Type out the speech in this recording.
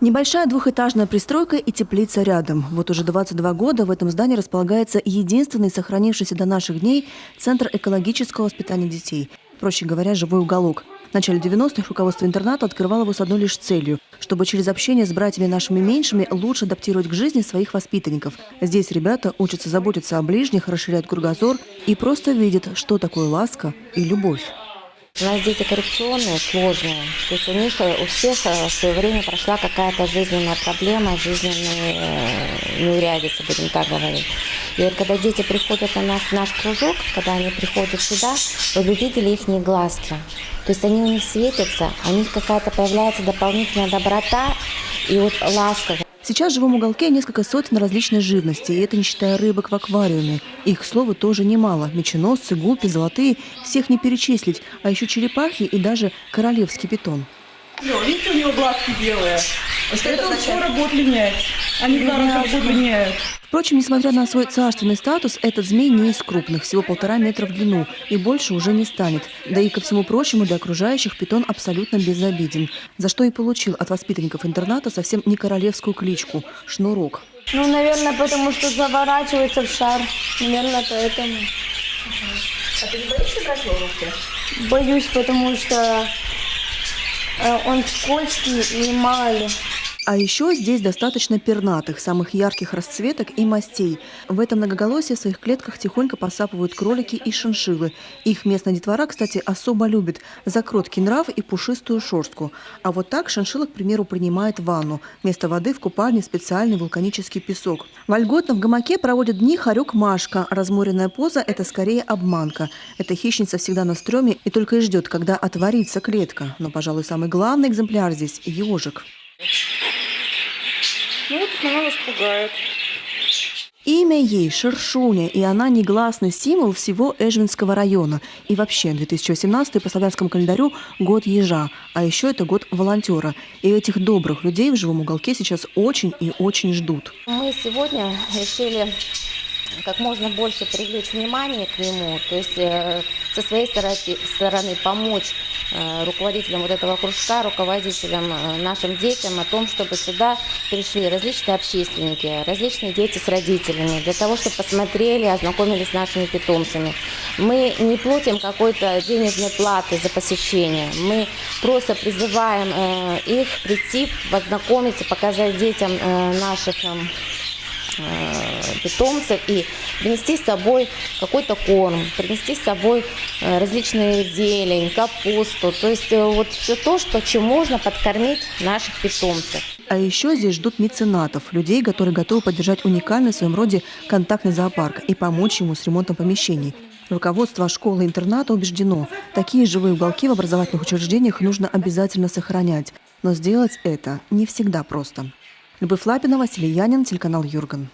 Небольшая двухэтажная пристройка и теплица рядом. Вот уже 22 года в этом здании располагается единственный сохранившийся до наших дней Центр экологического воспитания детей. Проще говоря, живой уголок. В начале 90-х руководство интерната открывало его с одной лишь целью – чтобы через общение с братьями нашими меньшими лучше адаптировать к жизни своих воспитанников. Здесь ребята учатся заботиться о ближних, расширяют кругозор и просто видят, что такое ласка и любовь. У нас дети коррекционные, сложные. То есть у всех в свое время прошла какая-то жизненная проблема, жизненные неурядицы, будем так говорить. И вот когда дети приходят на наш кружок, когда они приходят сюда, вы бы видели их глазки. То есть они у них светятся, у них какая-то появляется дополнительная доброта и вот ласка. Сейчас в живом уголке несколько сотен различной живности, и это не считая рыбок в аквариуме. Их, к слову, тоже немало. Меченосцы, гуппи, золотые – всех не перечислить, а еще черепахи и даже королевский питон. Видите, у него глазки белые. Это он скоро будет линять. Они 2 раза в год линяют. Впрочем, несмотря на свой царственный статус, этот змей не из крупных, всего 1,5 метра в длину, и больше уже не станет. Да и, ко всему прочему, для окружающих питон абсолютно безобиден, за что и получил от воспитанников интерната совсем не королевскую кличку – Шнурок. Ну, наверное, потому что заворачивается в шар. Наверное, поэтому. А ты не боишься брать его в руки? Боюсь, потому что он скользкий и мало ли. А еще здесь достаточно пернатых, самых ярких расцветок и мастей. В этом многоголосии в своих клетках тихонько посапывают кролики и шиншиллы. Их местная детвора, кстати, особо любит за кроткий нрав и пушистую шерстку. А вот так шиншилла, к примеру, принимает ванну. Вместо воды в купальне специальный вулканический песок. Вольготно в гамаке проводят дни хорек Машка. Разморенная поза – это скорее обманка. Эта хищница всегда на стреме и только и ждет, когда отворится клетка. Но, пожалуй, самый главный экземпляр здесь – ежик. Ну вот она нас пугает. Имя ей – Шершуня, и она негласный символ всего Эжвинского района. И вообще, 2018 по славянскому календарю – год ежа, а еще это год волонтера. И этих добрых людей в живом уголке сейчас очень и очень ждут. Мы сегодня решили как можно больше привлечь внимание к нему, то есть со своей стороны помочь руководителям вот этого кружка, руководителям, нашим детям о том, чтобы сюда пришли различные общественники, различные дети с родителями, для того, чтобы посмотрели, ознакомились с нашими питомцами. Мы не платим какой-то денежной платы за посещение, мы просто призываем их прийти, познакомиться, показать детям наших питомцев и принести с собой какой-то корм, принести с собой различные зелень, капусту, то есть вот все то, чем можно подкормить наших питомцев. А еще здесь ждут меценатов, людей, которые готовы поддержать уникальный в своем роде контактный зоопарк и помочь ему с ремонтом помещений. Руководство школы-интерната убеждено, такие живые уголки в образовательных учреждениях нужно обязательно сохранять. Но сделать это не всегда просто. Любовь Лапина, Василий Янин, телеканал Юрган.